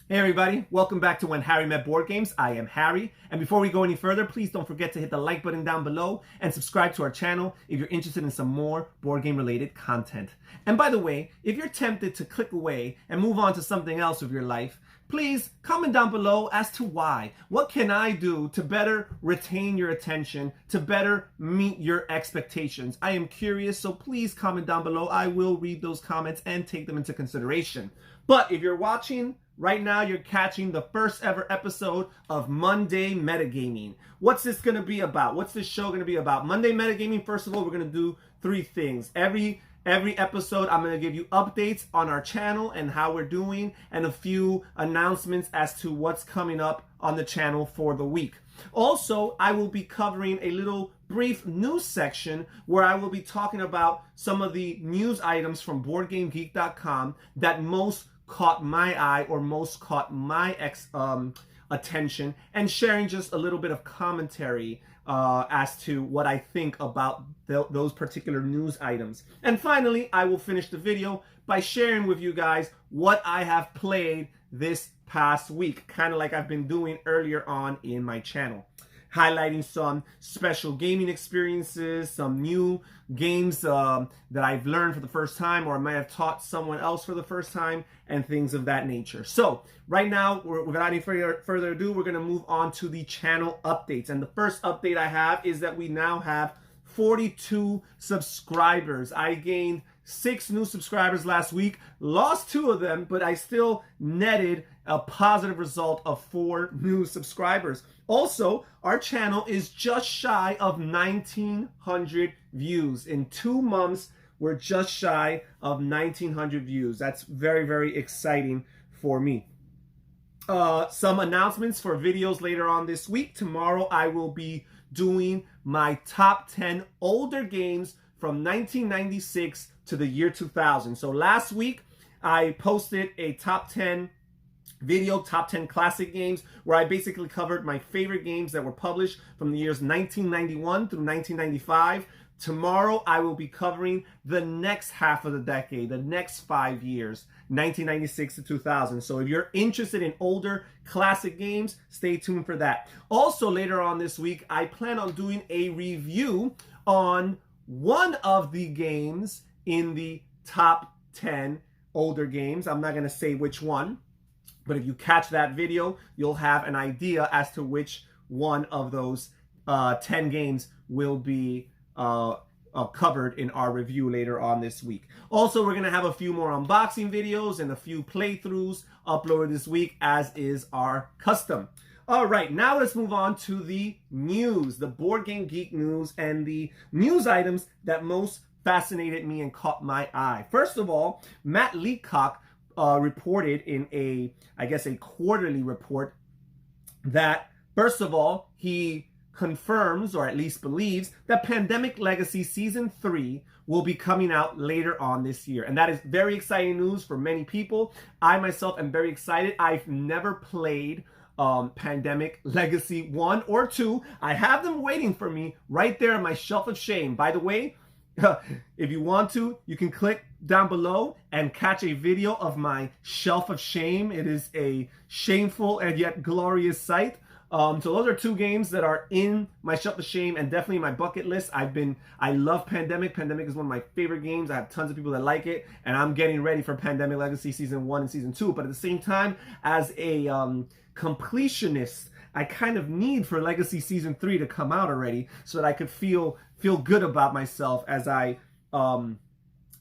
Hey everybody, welcome back to When Harry Met Board Games. I am Harry, and before we go any further, please don't forget to hit the like button down below and subscribe to our channel if you're interested in some more board game related content. And by the way, if you're tempted to click away and move on to something else with your life, please comment down below as to why. What can I do to better retain your attention, to better meet your expectations? I am curious, so please comment down below. I will read those comments and take them into consideration. But if you're watching right now, you're catching the first ever episode of Monday Metagaming. What's this going to be about? What's this show going to be about? Monday Metagaming, first of all, we're going to do three things. Every episode, I'm going to give you updates on our channel and how we're doing, and a few announcements as to what's coming up on the channel for the week. Also, I will be covering a little brief news section where I will be talking about some of the news items from BoardGameGeek.com that most caught my eye or most caught my attention, and sharing just a little bit of commentary as to what I think about those particular news items. And finally, I will finish the video by sharing with you guys what I have played this past week, kind of like I've been doing earlier on in my channel, highlighting some special gaming experiences, some new games that I've learned for the first time, or I might have taught someone else for the first time, and things of that nature. So right now, without any further ado, we're going to move on to the channel updates. And the first update I have is that we now have 42 subscribers. I gained 6 new subscribers last week, lost 2 of them, but I still netted a positive result of 4 new subscribers. Also, our channel is just shy of 1,900 views. In 2 months, we're just shy of 1,900 views. That's very, very exciting for me. Some announcements for videos later on this week. Tomorrow, I will be doing my top 10 older games from 1996 to the year 2000. So last week, I posted a top 10 video, top 10 classic games, where I basically covered my favorite games that were published from the years 1991 through 1995. Tomorrow, I will be covering the next half of the decade, the next 5 years, 1996 to 2000. So if you're interested in older classic games, stay tuned for that. Also, later on this week, I plan on doing a review on one of the games in the top 10 older games. I'm not going to say which one, but if you catch that video, you'll have an idea as to which one of those 10 games will be covered in our review later on this week. Also, we're going to have a few more unboxing videos and a few playthroughs uploaded this week, as is our custom. All right, now let's move on to the news, the Board Game Geek news, and the news items that most fascinated me and caught my eye. First of all, Matt Leacock reported in a quarterly report that, first of all, he confirms, or at least believes, that Pandemic Legacy Season 3 will be coming out later on this year. And that is very exciting news for many people. I myself am very excited. I've never played Pandemic Legacy 1 or 2. I have them waiting for me right there on my shelf of shame. By the way, if you want to, you can click down below and catch a video of my shelf of shame. It is a shameful and yet glorious sight. So those are 2 games that are in my shelf of shame and definitely my bucket list. I love Pandemic. Pandemic is one of my favorite games. I have tons of people that like it, and I'm getting ready for Pandemic Legacy Season 1 and Season 2. But at the same time, as a completionist, I kind of need for Legacy Season 3 to come out already so that I could feel good about myself as I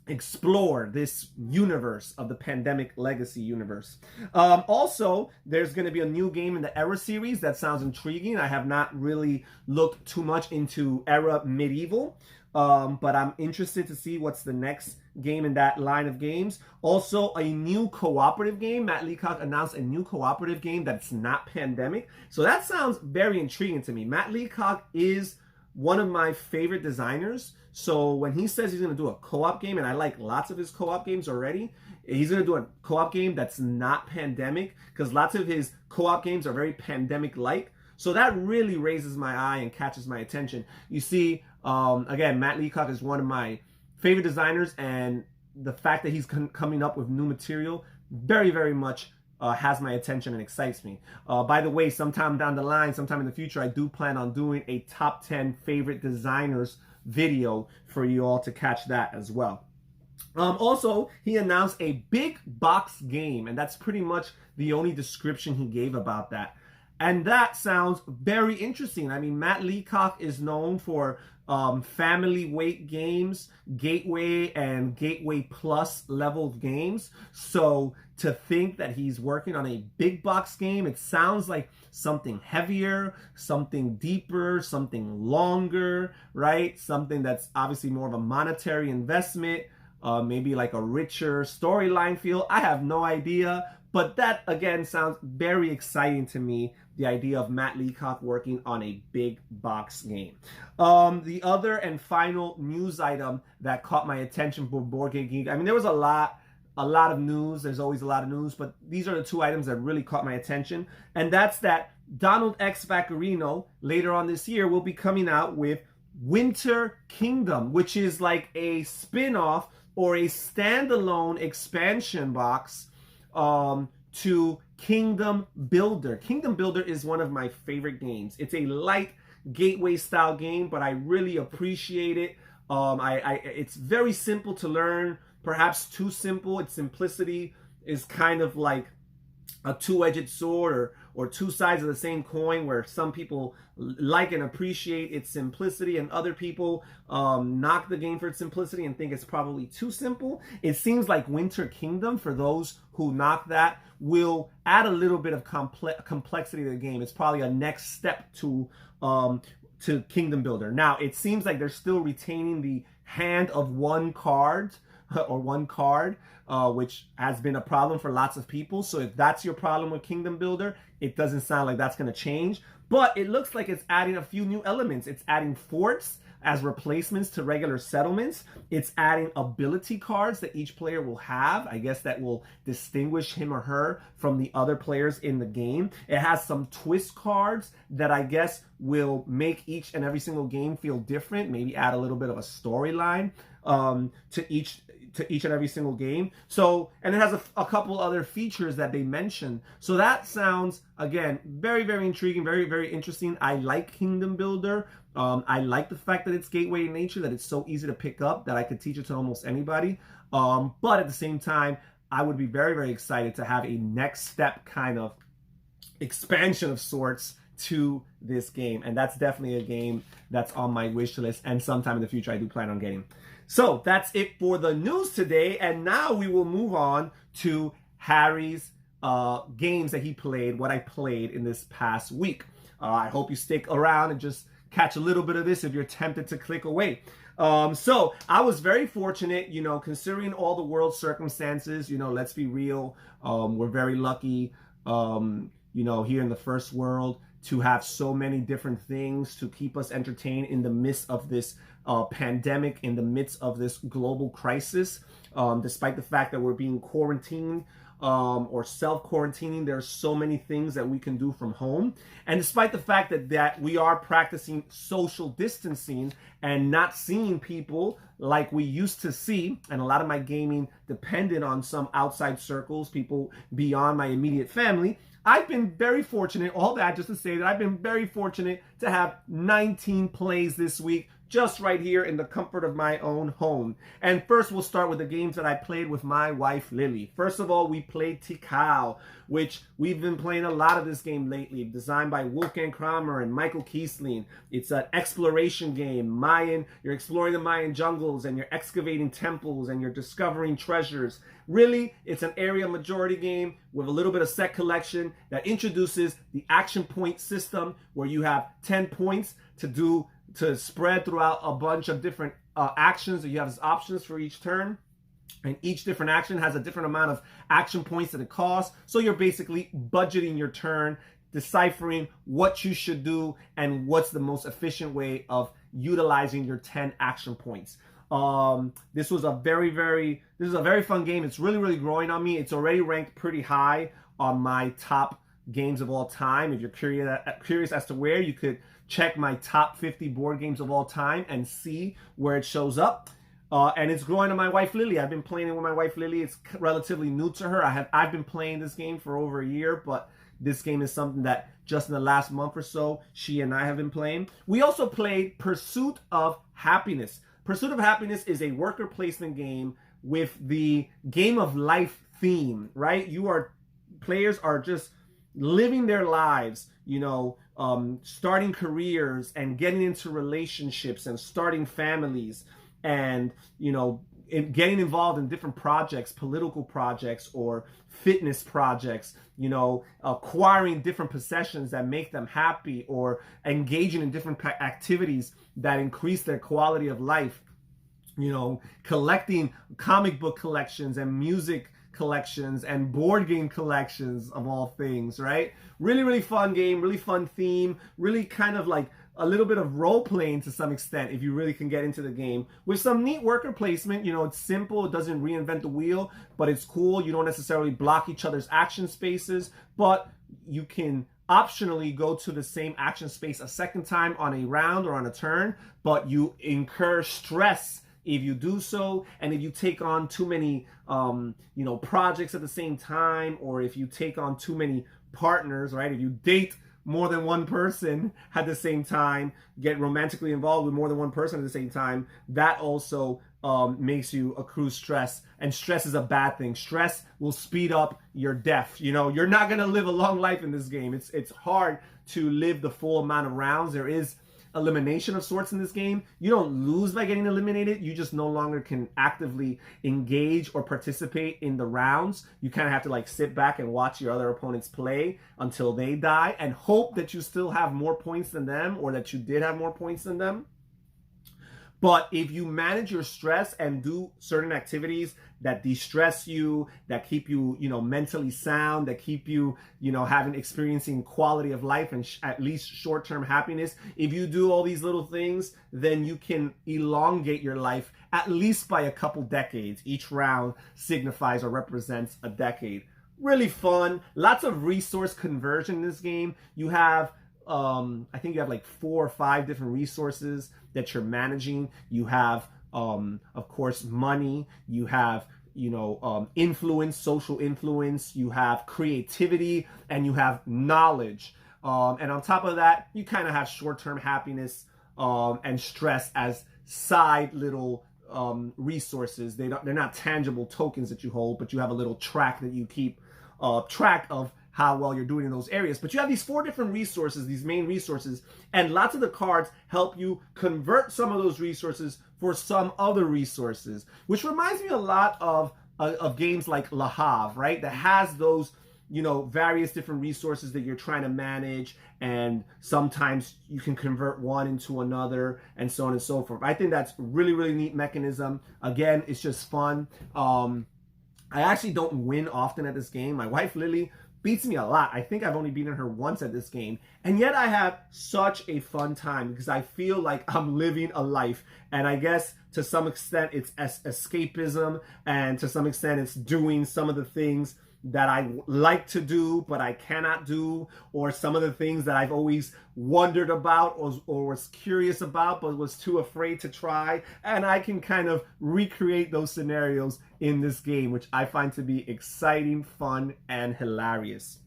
explore this universe of the Pandemic Legacy universe. Also, there's going to be a new game in the Era series that sounds intriguing. I have not really looked too much into Era Medieval, but I'm interested to see what's the next game in that line of games. Also, a new cooperative game. Matt Leacock announced a new cooperative game that's not Pandemic. So that sounds very intriguing to me. Matt Leacock is one of my favorite designers. So when he says he's going to do a co-op game, and I like lots of his co-op games already, he's going to do a co-op game that's not Pandemic, because lots of his co-op games are very Pandemic-like. So that really raises my eye and catches my attention. You see, again, Matt Leacock is one of my favorite designers, and the fact that he's coming up with new material very, very much has my attention and excites me. By the way, sometime down the line, sometime in the future, I do plan on doing a top 10 favorite designers video for you all to catch that as well. Also, he announced a big box game, and that's pretty much the only description he gave about that. And that sounds very interesting. I mean, Matt Leacock is known for family weight games, Gateway and Gateway Plus level games. So to think that he's working on a big box game, it sounds like something heavier, something deeper, something longer, right? Something that's obviously more of a monetary investment, maybe like a richer storyline feel. I have no idea. But that, again, sounds very exciting to me, the idea of Matt Leacock working on a big box game. The other and final news item that caught my attention for Board Game Geek, I mean, there was a lot of news. There's always a lot of news, but these are the two items that really caught my attention. And that's that Donald X. Vaccarino, later on this year, will be coming out with Winter Kingdom, which is like a spin-off or a standalone expansion box to Kingdom Builder. Kingdom Builder is one of my favorite games. It's a light gateway style game, but I really appreciate it. It's very simple to learn, perhaps too simple. Its simplicity is kind of like a two-edged sword or two sides of the same coin, where some people like and appreciate its simplicity and other people knock the game for its simplicity and think it's probably too simple. It seems like Winter Kingdom, for those who knock that, will add a little bit of complexity to the game. It's probably a next step to Kingdom Builder. Now, it seems like they're still retaining the hand of one card, which has been a problem for lots of people. So if that's your problem with Kingdom Builder, it doesn't sound like that's going to change. But it looks like it's adding a few new elements. It's adding forts as replacements to regular settlements. It's adding ability cards that each player will have. I guess that will distinguish him or her from the other players in the game. It has some twist cards that I guess will make each and every single game feel different. Maybe add a little bit of a storyline to each and every single game. So, and it has a couple other features that they mentioned. So that sounds, again, very, very intriguing, very, very interesting. I like Kingdom Builder. I like the fact that it's gateway in nature, that it's so easy to pick up, that I could teach it to almost anybody. But at the same time, I would be very, very excited to have a next step kind of expansion of sorts to this game. And that's definitely a game that's on my wish list, and sometime in the future I do plan on getting. So that's it for the news today, and now we will move on to Harry's games that he played, what I played in this past week. I hope you stick around and just catch a little bit of this if you're tempted to click away. So I was very fortunate, considering all the world circumstances, let's be real. We're very lucky, here in the first world, to have so many different things to keep us entertained in the midst of this pandemic, in the midst of this global crisis. Despite the fact that we're being quarantined or self-quarantining, there are so many things that we can do from home. And despite the fact that we are practicing social distancing and not seeing people like we used to see, and a lot of my gaming depended on some outside circles, people beyond my immediate family, I've been very fortunate, all that just to say that I've been very fortunate to have 19 plays this week, just right here in the comfort of my own home. And first, we'll start with the games that I played with my wife, Lily. First of all, we played Tikal, which we've been playing a lot of this game lately, designed by Wolfgang Kramer and Michael Kiesling. It's an exploration game, Mayan. You're exploring the Mayan jungles, and you're excavating temples, and you're discovering treasures. Really, it's an area majority game with a little bit of set collection that introduces the action point system, where you have 10 points to spread throughout a bunch of different actions that you have as options for each turn. And each different action has a different amount of action points that it costs. So you're basically budgeting your turn, deciphering what you should do and what's the most efficient way of utilizing your 10 action points. This was a very fun game. It's really, really growing on me. It's already ranked pretty high on my top games of all time. If you're curious as to where, you could check my top 50 board games of all time and see where it shows up. And it's growing to my wife Lily. I've been playing it with my wife Lily. It's relatively new to her. I've been playing this game for over a year, but this game is something that just in the last month or so, she and I have been playing. We also played Pursuit of Happiness. Pursuit of Happiness is a worker placement game with the game of life theme, right? Players are just living their lives, starting careers and getting into relationships and starting families and, getting involved in different projects, political projects or fitness projects, acquiring different possessions that make them happy or engaging in different activities that increase their quality of life, collecting comic book collections and music collections and board game collections of all things, right? Really, really fun game, really fun theme, really kind of like a little bit of role playing to some extent if you really can get into the game with some neat worker placement. It's simple, it doesn't reinvent the wheel, but it's cool. You don't necessarily block each other's action spaces, but you can optionally go to the same action space a second time on a round or on a turn, but you incur stress if you do so, and if you take on too many projects at the same time, or if you take on too many partners, right? If you date more than one person at the same time, get romantically involved with more than one person at the same time, that also makes you accrue stress, and stress is a bad thing. Stress will speed up your death. You're not gonna live a long life in this game. It's hard to live the full amount of rounds. There is elimination of sorts in this game. You don't lose by getting eliminated. You just no longer can actively engage or participate in the rounds. You kind of have to like sit back and watch your other opponents play until they die and hope that you still have more points than them, or that you did have more points than them. But if you manage your stress and do certain activities that de-stress you, that keep you, mentally sound, that keep you, experiencing quality of life and at least short-term happiness, if you do all these little things, then you can elongate your life at least by a couple decades. Each round signifies or represents a decade. Really fun. Lots of resource conversion in this game. You have I think you have like 4 or 5 different resources that you're managing. You have, of course, money. You have, influence, social influence. You have creativity, and you have knowledge. And on top of that, you kind of have short-term happiness and stress as side little resources. They're not tangible tokens that you hold, but you have a little track that you keep track of how well you're doing in those areas. But you have these 4 different resources, these main resources, and lots of the cards help you convert some of those resources for some other resources, which reminds me a lot of games like Le Havre, right? That has those, various different resources that you're trying to manage, and sometimes you can convert one into another, and so on and so forth. I think that's really, really neat mechanism. Again, it's just fun. I actually don't win often at this game. My wife, Lily, beats me a lot. I think I've only beaten her once at this game. And yet I have such a fun time because I feel like I'm living a life. And I guess to some extent it's escapism, and to some extent it's doing some of the things that I like to do but I cannot do, or some of the things that I've always wondered about or was curious about but was too afraid to try. And I can kind of recreate those scenarios in this game, which I find to be exciting, fun, and hilarious.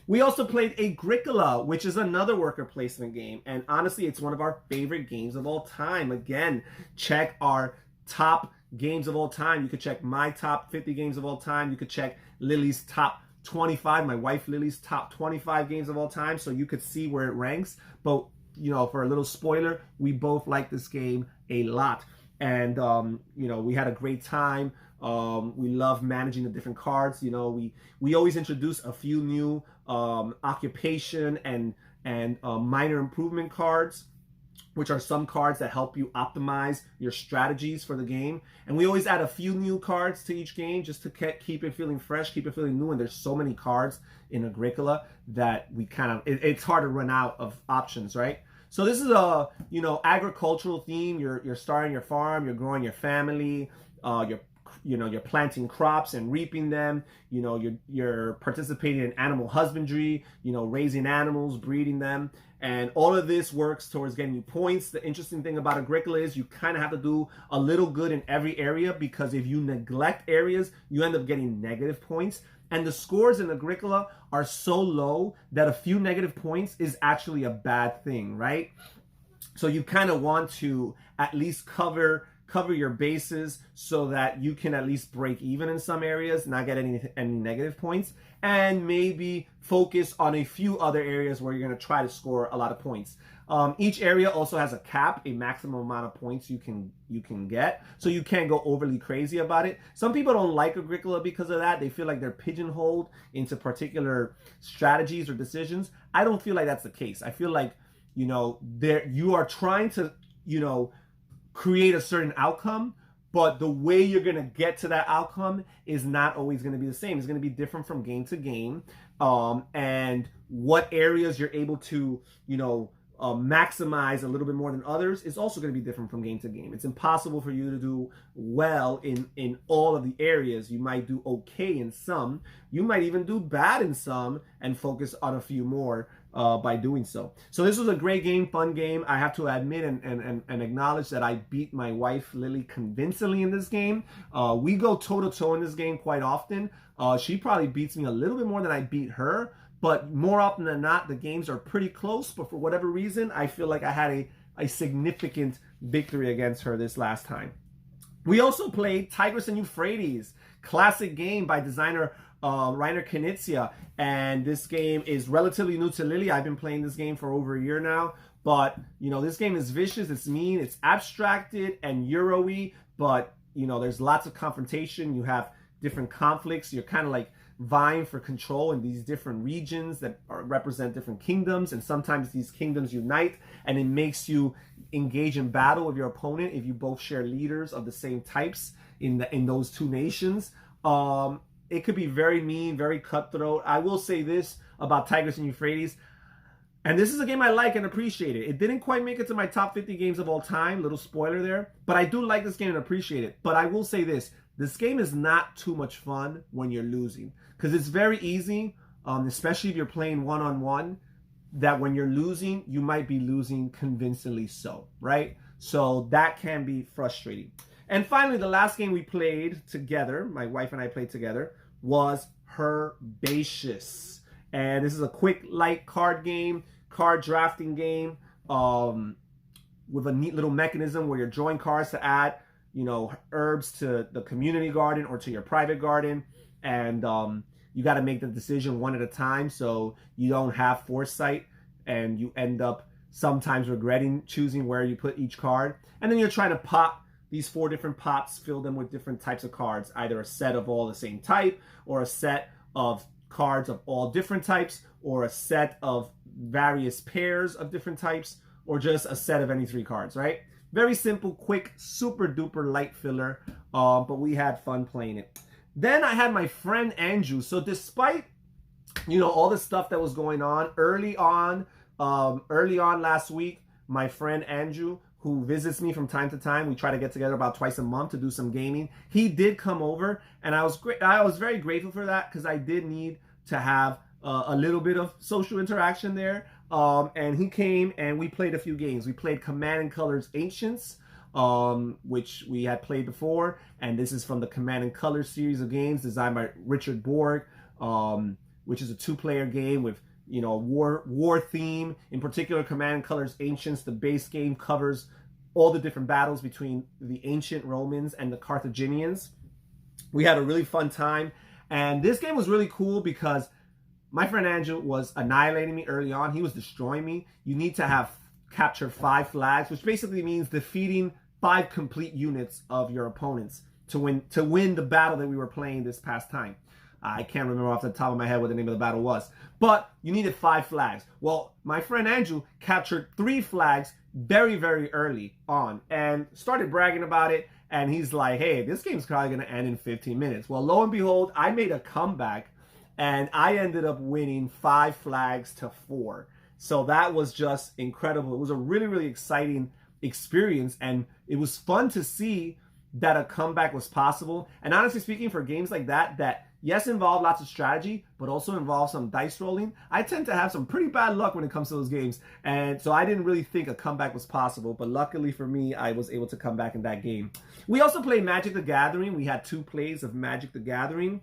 We also played Agricola, which is another worker placement game, and honestly it's one of our favorite games of all time. Again, check our top games of all time. You could check my top 50 games of all time. You could check Lily's top 25, my wife Lily's top 25 games of all time, so you could see where it ranks. But for a little spoiler, we both like this game a lot, and we had a great time. We love managing the different cards. We always introduce a few new occupation and minor improvement cards, which are some cards that help you optimize your strategies for the game. And we always add a few new cards to each game just to keep it feeling fresh, keep it feeling new. And there's so many cards in Agricola that it's hard to run out of options, right? So this is a, agricultural theme. You're starting your farm, you're growing your family, you're you're planting crops and reaping them. You're participating in animal husbandry, raising animals, breeding them. And all of this works towards getting you points. The interesting thing about Agricola is you kind of have to do a little good in every area, because if you neglect areas, you end up getting negative points. And the scores in Agricola are so low that a few negative points is actually a bad thing, right? So you kind of want to at least cover your bases so that you can at least break even in some areas, not get any negative points, and maybe focus on a few other areas where you're going to try to score a lot of points. Each area also has a cap, a maximum amount of points you can get, so you can't go overly crazy about it. Some people don't like Agricola because of that. They feel like they're pigeonholed into particular strategies or decisions. I don't feel like that's the case. I feel like you are trying to create a certain outcome, but the way you're going to get to that outcome is not always going to be the same. It's going to be different from game to game, and what areas you're able to maximize a little bit more than others is also going to be different from game to game. It's impossible for you to do well in all of the areas. You might do okay in some, you might even do bad in some, and focus on a few more by doing so. So this was a great game, fun game. I have to admit and acknowledge that I beat my wife Lily convincingly in this game. We go toe-to-toe in this game quite often. She probably beats me a little bit more than I beat her, but more often than not, the games are pretty close. But for whatever reason, I feel like I had a significant victory against her this last time. We also played Tigris and Euphrates, classic game by designer Reiner Knizia, and this game is relatively new to Lily. I've been playing this game for over a year now, but this game is vicious, it's mean, it's abstracted and Euro-y, but there's lots of confrontation. You have different conflicts. You're kind of like vying for control in these different regions that represent different kingdoms, and sometimes these kingdoms unite, and it makes you engage in battle with your opponent if you both share leaders of the same types in those two nations. It could be very mean, very cutthroat. I will say this about Tigris and Euphrates, and this is a game I like and appreciate it. It didn't quite make it to my top 50 games of all time, little spoiler there, but I do like this game and appreciate it. But I will say this game is not too much fun when you're losing, because it's very easy, especially if you're playing one-on-one, that when you're losing, you might be losing convincingly so, right? So that can be frustrating. And finally, the last game we played together, my wife and I played together, was Herbaceous. And this is a quick, light card game, card drafting game, with a neat little mechanism where you're drawing cards to add, herbs to the community garden or to your private garden. And you got to make the decision one at a time, so you don't have foresight and you end up sometimes regretting choosing where you put each card. And then you're trying to pop these 4 different pots, fill them with different types of cards, either a set of all the same type, or a set of cards of all different types, or a set of various pairs of different types, or just a set of any 3 cards, right? Very simple, quick, super duper light filler, but we had fun playing it. Then I had my friend Andrew. So despite all the stuff that was going on early on last week, my friend Andrew, who visits me from time to time, we try to get together about twice a month to do some gaming, he did come over, and I was very grateful for that, because I did need to have a little bit of social interaction there. And he came and we played a few games. We played Command and Colors Ancients, which we had played before, and this is from the Command and Colors series of games designed by Richard Borg, which is a 2-player game with war theme. In particular, Command and Colors Ancients, the base game, covers all the different battles between the ancient Romans and the Carthaginians. We had a really fun time, and this game was really cool because my friend Andrew was annihilating me early on. He was destroying me. You need to have captured 5 flags, which basically means defeating 5 complete units of your opponents to win the battle that we were playing this past time. I can't remember off the top of my head what the name of the battle was, but you needed 5 flags. Well, my friend Andrew captured 3 flags very, very early on and started bragging about it. And he's like, hey, this game's probably going to end in 15 minutes. Well, lo and behold, I made a comeback and I ended up winning 5 flags to 4. So that was just incredible. It was a really, really exciting experience. And it was fun to see that a comeback was possible. And honestly speaking, for games like that yes, involve lots of strategy, but also involve some dice rolling, I tend to have some pretty bad luck when it comes to those games. And so I didn't really think a comeback was possible, but luckily for me, I was able to come back in that game. We also played Magic the Gathering. We had 2 plays of Magic the Gathering.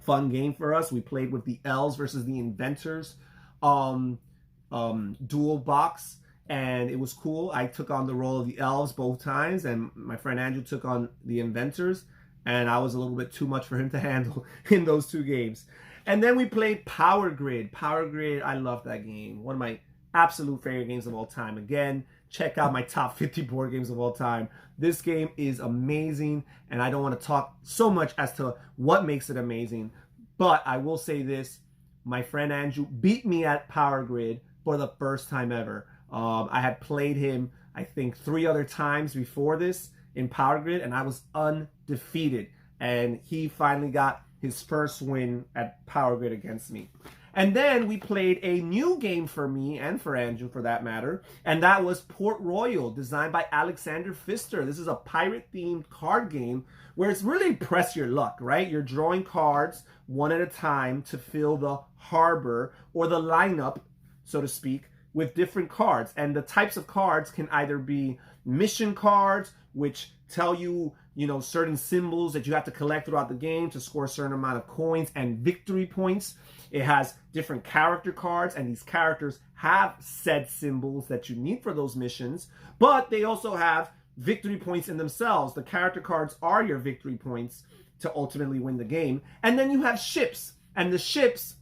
Fun game for us. We played with the Elves versus the Inventors dual box, and it was cool. I took on the role of the Elves both times, and my friend Andrew took on the Inventors, and I was a little bit too much for him to handle in those 2 games. And then we played Power Grid. Power Grid, I love that game. One of my absolute favorite games of all time. Again, check out my top 50 board games of all time. This game is amazing, and I don't want to talk so much as to what makes it amazing, but I will say this. My friend Andrew beat me at Power Grid for the first time ever. I had played him, I think, 3 other times before this in Power Grid, and I was undefeated. And he finally got his first win at Power Grid against me. And then we played a new game for me and for Andrew, for that matter, and that was Port Royal, designed by Alexander Pfister. This is a pirate-themed card game where it's really press your luck, right? You're drawing cards one at a time to fill the harbor or the lineup, so to speak, with different cards. And the types of cards can either be mission cards, which tell you, certain symbols that you have to collect throughout the game to score a certain amount of coins and victory points. It has different character cards, and these characters have said symbols that you need for those missions, but they also have victory points in themselves. The character cards are your victory points to ultimately win the game. And then you have ships, and the ships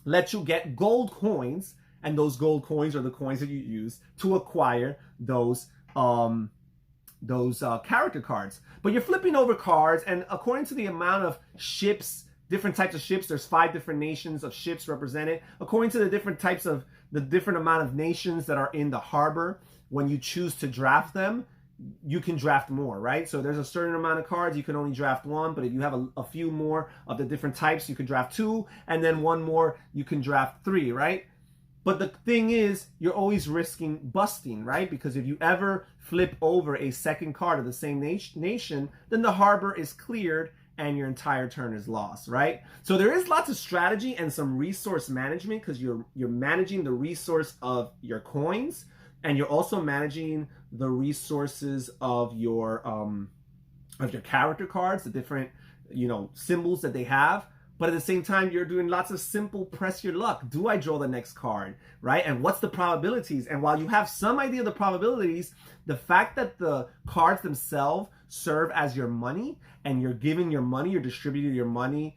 let you get gold coins, and those gold coins are the coins that you use to acquire those character cards. But you're flipping over cards, and according to the amount of ships, different types of ships, there's 5 different nations of ships represented. According to the different amount of nations that are in the harbor, when you choose to draft them, you can draft more, right? So there's a certain amount of cards, you can only draft 1, but if you have a few more of the different types, you can draft 2, and then 1 more, you can draft 3, right? But the thing is, you're always risking busting, right? Because if you ever flip over a second card of the same nation, then the harbor is cleared and your entire turn is lost, right? So there is lots of strategy and some resource management, because you're managing the resource of your coins, and you're also managing the resources of your character cards, the different symbols that they have. But at the same time, you're doing lots of simple press your luck. Do I draw the next card, right? And what's the probabilities? And while you have some idea of the probabilities, the fact that the cards themselves serve as your money, and you're giving your money, you're distributing your money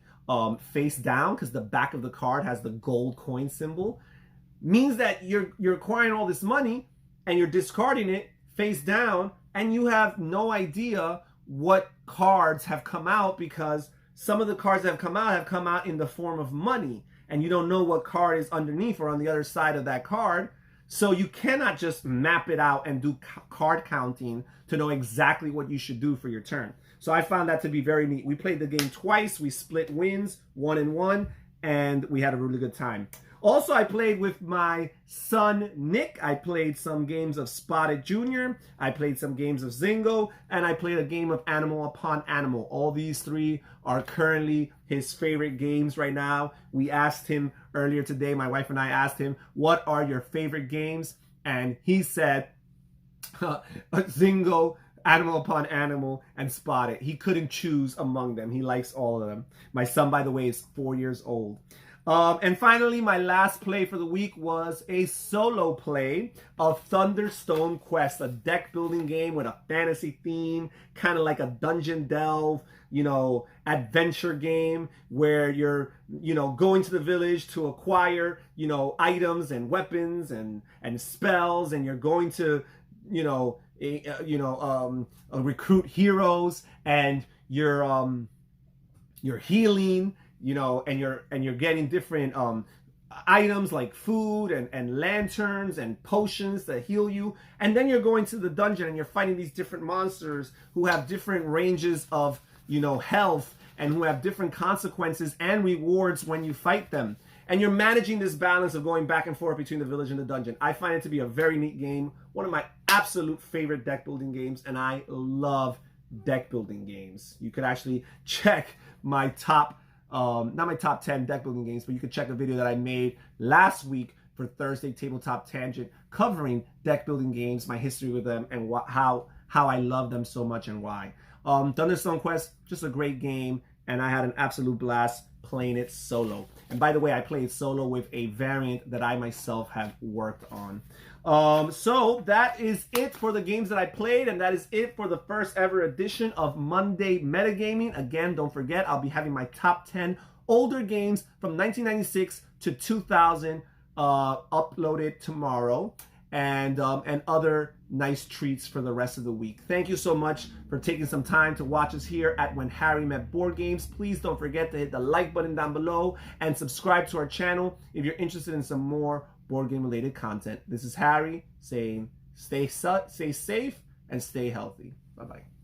face down, because the back of the card has the gold coin symbol, means that you're acquiring all this money and you're discarding it face down, and you have no idea what cards have come out, because some of the cards that have come out in the form of money, and you don't know what card is underneath or on the other side of that card. So you cannot just map it out and do card counting to know exactly what you should do for your turn. So I found that to be very neat. We played the game twice. We split wins, 1 and 1, and we had a really good time. Also, I played with my son, Nick. I played some games of Spotted Junior. I played some games of Zingo. And I played a game of Animal Upon Animal. All these 3 are currently his favorite games right now. We asked him earlier today, my wife and I asked him, what are your favorite games? And he said, Zingo, Animal Upon Animal, and Spotted. He couldn't choose among them. He likes all of them. My son, by the way, is 4 years old. And finally, my last play for the week was a solo play of Thunderstone Quest, a deck building game with a fantasy theme, kind of like a dungeon delve, adventure game where you're, going to the village to acquire, items and weapons and spells, and you're going to, recruit heroes, and you're healing, and you're getting different items like food and lanterns and potions that heal you. And then you're going to the dungeon and you're fighting these different monsters who have different ranges of, health, and who have different consequences and rewards when you fight them. And you're managing this balance of going back and forth between the village and the dungeon. I find it to be a very neat game, one of my absolute favorite deck building games, and I love deck building games. You could actually check my top, not my top 10 deck building games, but you could check a video that I made last week for Thursday Tabletop Tangent covering deck building games, my history with them, and how I love them so much and why. Thunderstone Quest, just a great game, and I had an absolute blast playing it solo. And by the way, I played solo with a variant that I myself have worked on. So that is it for the games that I played, and that is it for the first ever edition of Monday Metagaming. Again, don't forget, I'll be having my top 10 older games from 1996 to 2000 uploaded tomorrow, and other nice treats for the rest of the week. Thank you so much for taking some time to watch us here at When Harry Met Board Games. Please don't forget to hit the like button down below and subscribe to our channel if you're interested in some more board game related content. This is Harry saying stay safe and stay healthy. Bye-bye.